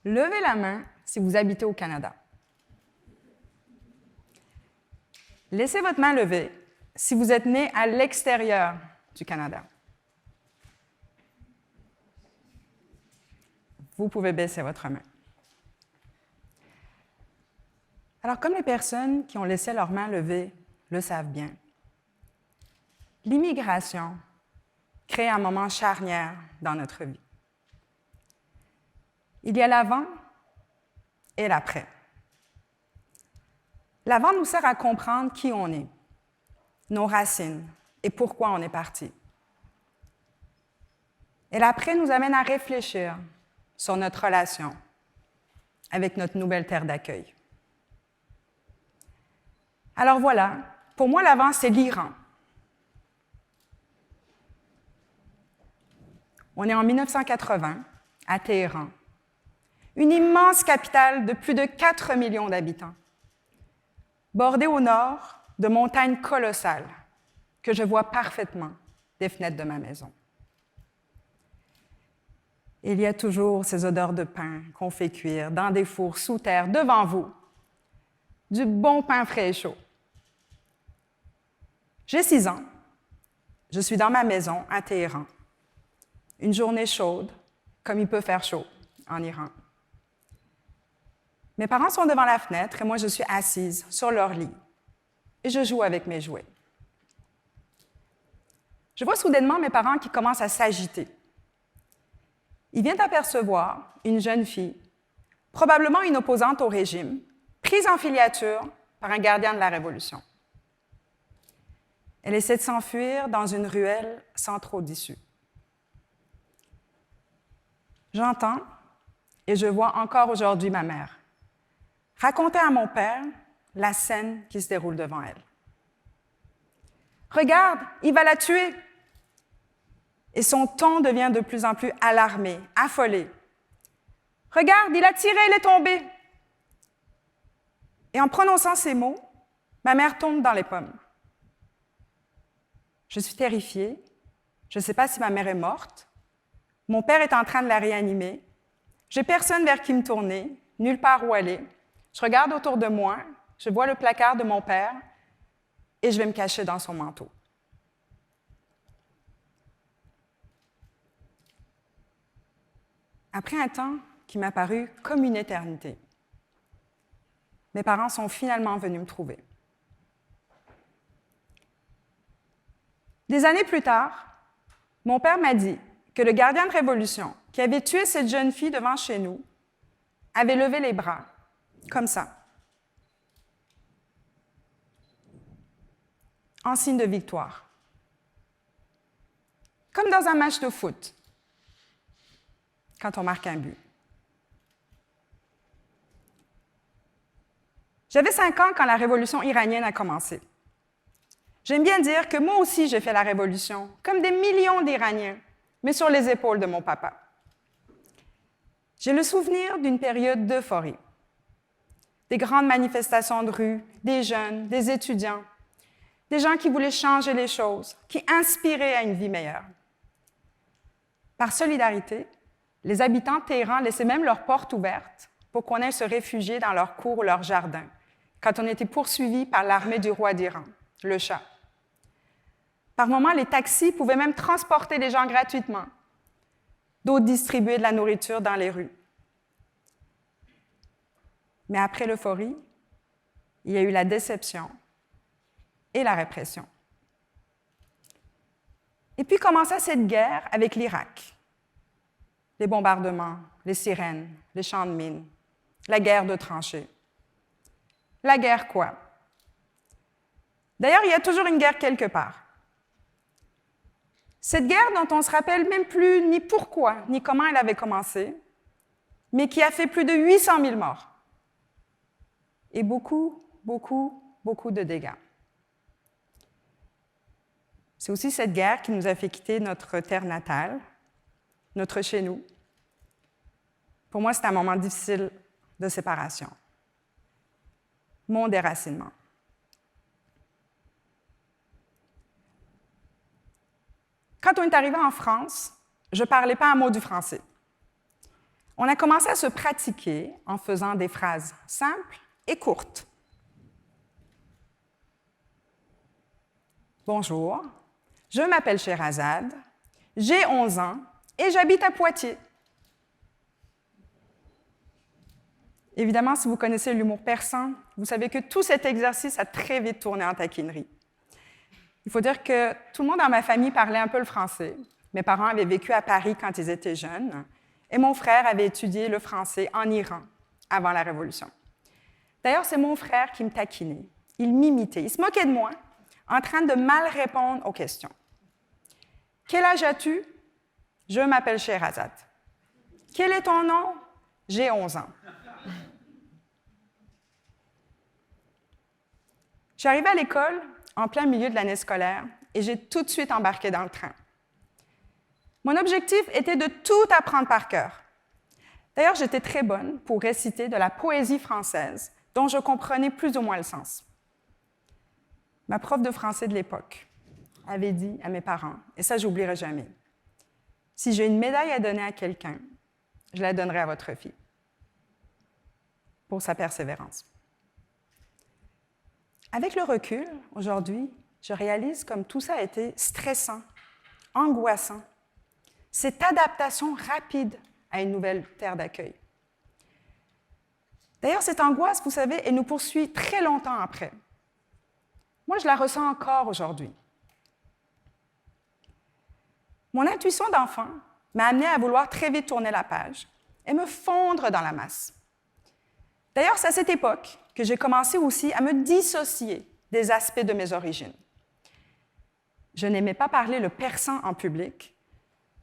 Levez la main si vous habitez au Canada. Laissez votre main levée si vous êtes né à l'extérieur du Canada. Vous pouvez baisser votre main. Alors, comme les personnes qui ont laissé leur main levée le savent bien, l'immigration crée un moment charnière dans notre vie. Il y a l'avant et l'après. L'avant nous sert à comprendre qui on est, nos racines et pourquoi on est parti. Et l'après nous amène à réfléchir sur notre relation avec notre nouvelle terre d'accueil. Alors voilà, pour moi, l'avant, c'est l'Iran. On est en 1980, à Téhéran, une immense capitale de plus de 4 millions d'habitants, bordée au nord de montagnes colossales que je vois parfaitement des fenêtres de ma maison. Il y a toujours ces odeurs de pain qu'on fait cuire dans des fours sous terre devant vous, du bon pain frais et chaud. J'ai 6 ans, je suis dans ma maison à Téhéran, une journée chaude, comme il peut faire chaud en Iran. Mes parents sont devant la fenêtre et moi je suis assise sur leur lit et je joue avec mes jouets. Je vois soudainement mes parents qui commencent à s'agiter. Ils viennent d'apercevoir une jeune fille, probablement une opposante au régime, prise en filature par un gardien de la Révolution. Elle essaie de s'enfuir dans une ruelle sans trop d'issue. J'entends et je vois encore aujourd'hui ma mère raconter à mon père la scène qui se déroule devant elle. « Regarde, il va la tuer !» Et son ton devient de plus en plus alarmé, affolé. « Regarde, il a tiré, elle est tombée !» Et en prononçant ces mots, ma mère tombe dans les pommes. Je suis terrifiée. Je ne sais pas si ma mère est morte. Mon père est en train de la réanimer. Je n'ai personne vers qui me tourner, nulle part où aller. Je regarde autour de moi, je vois le placard de mon père et je vais me cacher dans son manteau. Après un temps qui m'a paru comme une éternité, mes parents sont finalement venus me trouver. Des années plus tard, mon père m'a dit que le gardien de Révolution qui avait tué cette jeune fille devant chez nous avait levé les bras, comme ça, en signe de victoire. Comme dans un match de foot, quand on marque un but. J'avais 5 ans quand la révolution iranienne a commencé. J'aime bien dire que moi aussi j'ai fait la révolution, comme des millions d'Iraniens, mais sur les épaules de mon papa. J'ai le souvenir d'une période d'euphorie. Des grandes manifestations de rue, des jeunes, des étudiants, des gens qui voulaient changer les choses, qui inspiraient à une vie meilleure. Par solidarité, les habitants de Téhéran laissaient même leurs portes ouvertes pour qu'on aille se réfugier dans leurs cours ou leurs jardins, quand on était poursuivi par l'armée du roi d'Iran, le Shah. Par moments, les taxis pouvaient même transporter les gens gratuitement, d'autres distribuaient de la nourriture dans les rues. Mais après l'euphorie, il y a eu la déception et la répression. Et puis commença cette guerre avec l'Irak. Les bombardements, les sirènes, les champs de mines, la guerre de tranchées. La guerre quoi? D'ailleurs, il y a toujours une guerre quelque part. Cette guerre dont on ne se rappelle même plus ni pourquoi, ni comment elle avait commencé, mais qui a fait plus de 800 000 morts. Et beaucoup de dégâts. C'est aussi cette guerre qui nous a fait quitter notre terre natale, notre chez nous. Pour moi, c'est un moment difficile de séparation. Mon déracinement. Quand on est arrivé en France, je ne parlais pas un mot du français. On a commencé à se pratiquer en faisant des phrases simples et courtes. Bonjour, je m'appelle Sherazade, j'ai 11 ans et j'habite à Poitiers. Évidemment, si vous connaissez l'humour persan, vous savez que tout cet exercice a très vite tourné en taquinerie. Il faut dire que tout le monde dans ma famille parlait un peu le français. Mes parents avaient vécu à Paris quand ils étaient jeunes, et mon frère avait étudié le français en Iran avant la Révolution. D'ailleurs, c'est mon frère qui me taquinait. Il m'imitait, il se moquait de moi, en train de mal répondre aux questions. Quel âge as-tu? Je m'appelle Sherazade. Quel est ton nom? J'ai 11 ans. Je suis arrivée à l'école en plein milieu de l'année scolaire et j'ai tout de suite embarqué dans le train. Mon objectif était de tout apprendre par cœur. D'ailleurs, j'étais très bonne pour réciter de la poésie française dont je comprenais plus ou moins le sens. Ma prof de français de l'époque avait dit à mes parents, et ça, je n'oublierai jamais, « Si j'ai une médaille à donner à quelqu'un, je la donnerai à votre fille. » Pour sa persévérance. Avec le recul, aujourd'hui, je réalise comme tout ça a été stressant, angoissant. Cette adaptation rapide à une nouvelle terre d'accueil. D'ailleurs, cette angoisse, vous savez, elle nous poursuit très longtemps après. Moi, je la ressens encore aujourd'hui. Mon intuition d'enfant m'a amenée à vouloir très vite tourner la page et me fondre dans la masse. D'ailleurs, c'est à cette époque que j'ai commencé aussi à me dissocier des aspects de mes origines. Je n'aimais pas parler le persan en public.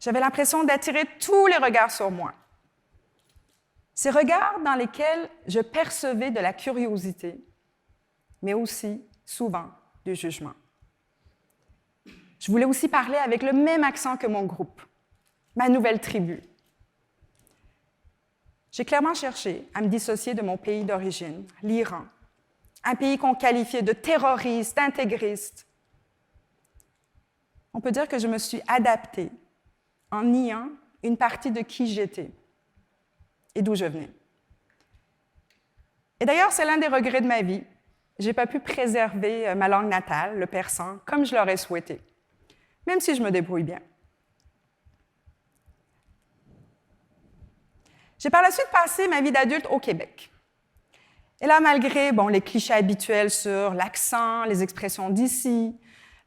J'avais l'impression d'attirer tous les regards sur moi. Ces regards dans lesquels je percevais de la curiosité, mais aussi, souvent, du jugement. Je voulais aussi parler avec le même accent que mon groupe, ma nouvelle tribu. J'ai clairement cherché à me dissocier de mon pays d'origine, l'Iran, un pays qu'on qualifiait de terroriste, d'intégriste. On peut dire que je me suis adaptée en niant une partie de qui j'étais et d'où je venais. Et d'ailleurs, c'est l'un des regrets de ma vie. Je n'ai pas pu préserver ma langue natale, le persan, comme je l'aurais souhaité, même si je me débrouille bien. J'ai par la suite passé ma vie d'adulte au Québec. Et là, malgré les clichés habituels sur l'accent, les expressions d'ici,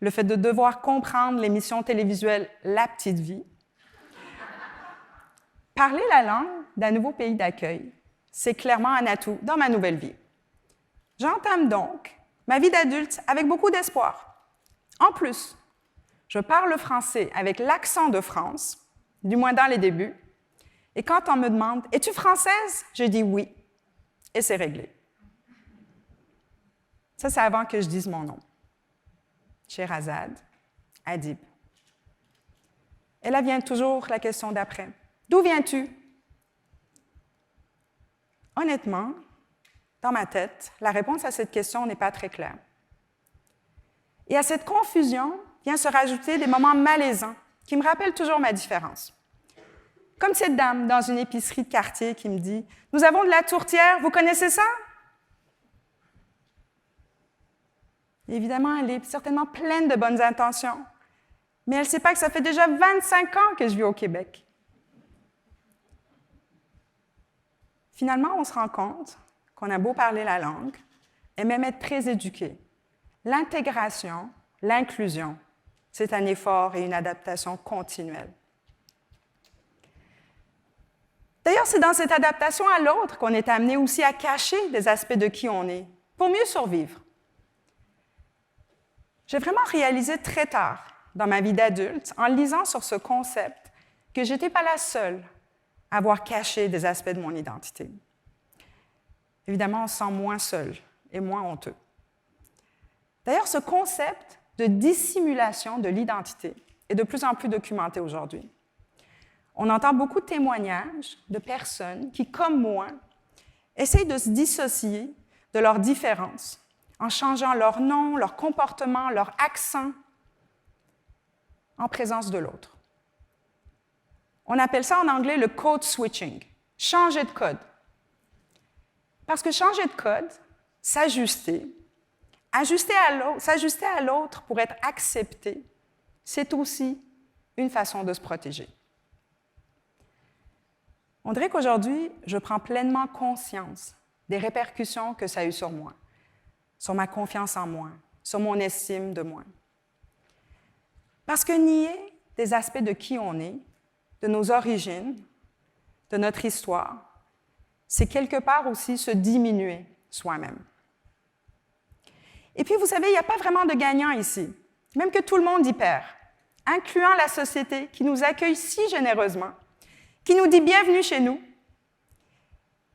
le fait de devoir comprendre l'émission télévisuelle La Petite Vie, parler la langue d'un nouveau pays d'accueil, c'est clairement un atout dans ma nouvelle vie. J'entame donc ma vie d'adulte avec beaucoup d'espoir. En plus, je parle le français avec l'accent de France, du moins dans les débuts, et quand on me demande « Es-tu française? » je dis « oui », et c'est réglé. Ça, c'est avant que je dise mon nom. Sherazade Adib. Et là vient toujours la question d'après. D'où viens-tu? Honnêtement, dans ma tête, la réponse à cette question n'est pas très claire. Et à cette confusion vient se rajouter des moments malaisants qui me rappellent toujours ma différence. Comme cette dame dans une épicerie de quartier qui me dit « Nous avons de la tourtière, vous connaissez ça? » Évidemment, elle est certainement pleine de bonnes intentions, mais elle ne sait pas que ça fait déjà 25 ans que je vis au Québec. Finalement, on se rend compte qu'on a beau parler la langue et même être très éduqué. L'intégration, l'inclusion, c'est un effort et une adaptation continuelle. D'ailleurs, c'est dans cette adaptation à l'autre qu'on est amené aussi à cacher des aspects de qui on est, pour mieux survivre. J'ai vraiment réalisé très tard, dans ma vie d'adulte, en lisant sur ce concept, que je n'étais pas la seule à avoir caché des aspects de mon identité. Évidemment, on se sent moins seul et moins honteux. D'ailleurs, ce concept de dissimulation de l'identité est de plus en plus documenté aujourd'hui. On entend beaucoup de témoignages de personnes qui, comme moi, essayent de se dissocier de leurs différences en changeant leur nom, leur comportement, leur accent en présence de l'autre. On appelle ça en anglais le code switching. changer de code. Parce que changer de code, s'ajuster à l'autre pour être accepté, c'est aussi une façon de se protéger. On dirait qu'aujourd'hui, je prends pleinement conscience des répercussions que ça a eu sur moi, sur ma confiance en moi, sur mon estime de moi. Parce que nier des aspects de qui on est, de nos origines, de notre histoire, c'est quelque part aussi se diminuer soi-même. Et puis, vous savez, il n'y a pas vraiment de gagnant ici, même que tout le monde y perd, incluant la société qui nous accueille si généreusement, qui nous dit bienvenue chez nous,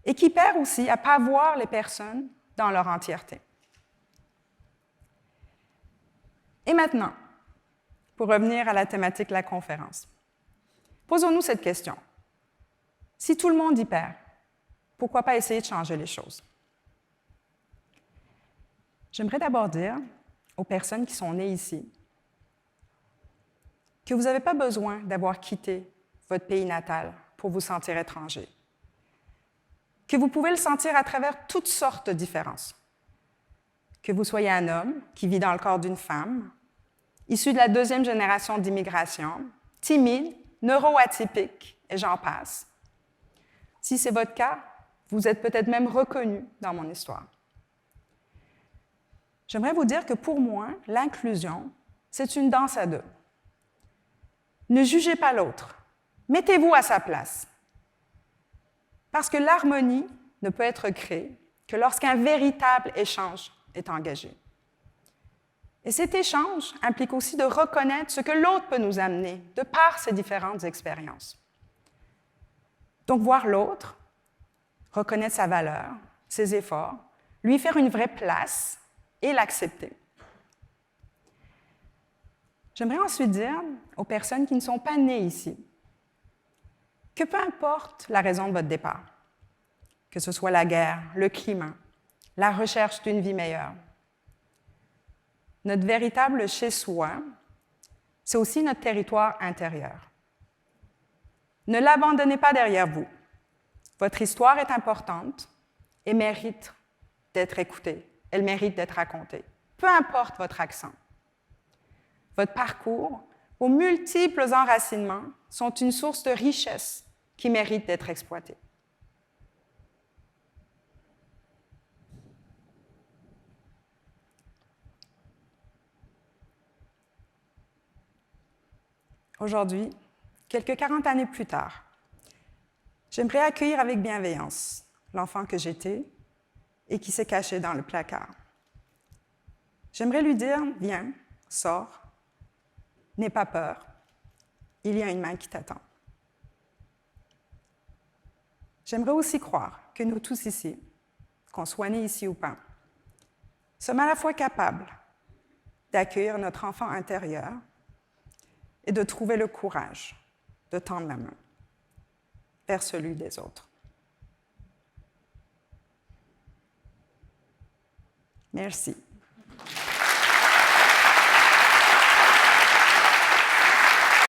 et qui perd aussi à ne pas voir les personnes dans leur entièreté. Et maintenant, pour revenir à la thématique de la conférence, posons-nous cette question. Si tout le monde y perd, pourquoi pas essayer de changer les choses? J'aimerais d'abord dire aux personnes qui sont nées ici que vous n'avez pas besoin d'avoir quitté votre pays natal pour vous sentir étranger, que vous pouvez le sentir à travers toutes sortes de différences, que vous soyez un homme qui vit dans le corps d'une femme, issu de la deuxième génération d'immigration, timide, neuroatypique, et j'en passe. Si c'est votre cas, vous êtes peut-être même reconnu dans mon histoire. J'aimerais vous dire que pour moi, l'inclusion, c'est une danse à deux. Ne jugez pas l'autre. Mettez-vous à sa place. Parce que l'harmonie ne peut être créée que lorsqu'un véritable échange est engagé. Et cet échange implique aussi de reconnaître ce que l'autre peut nous amener de par ses différentes expériences. Donc, voir l'autre, reconnaître sa valeur, ses efforts, lui faire une vraie place et l'accepter. J'aimerais ensuite dire aux personnes qui ne sont pas nées ici que peu importe la raison de votre départ, que ce soit la guerre, le climat, la recherche d'une vie meilleure, notre véritable chez-soi, c'est aussi notre territoire intérieur. Ne l'abandonnez pas derrière vous. Votre histoire est importante et mérite d'être écoutée. Elle mérite d'être racontée. Peu importe votre accent. Votre parcours, vos multiples enracinements sont une source de richesse qui mérite d'être exploitée. Aujourd'hui, quelques 40 années plus tard, j'aimerais accueillir avec bienveillance l'enfant que j'étais et qui s'est caché dans le placard. J'aimerais lui dire, viens, sors, n'aie pas peur, il y a une main qui t'attend. J'aimerais aussi croire que nous tous ici, qu'on soit nés ici ou pas, sommes à la fois capables d'accueillir notre enfant intérieur et de trouver le courage de tendre la main vers celui des autres. Merci.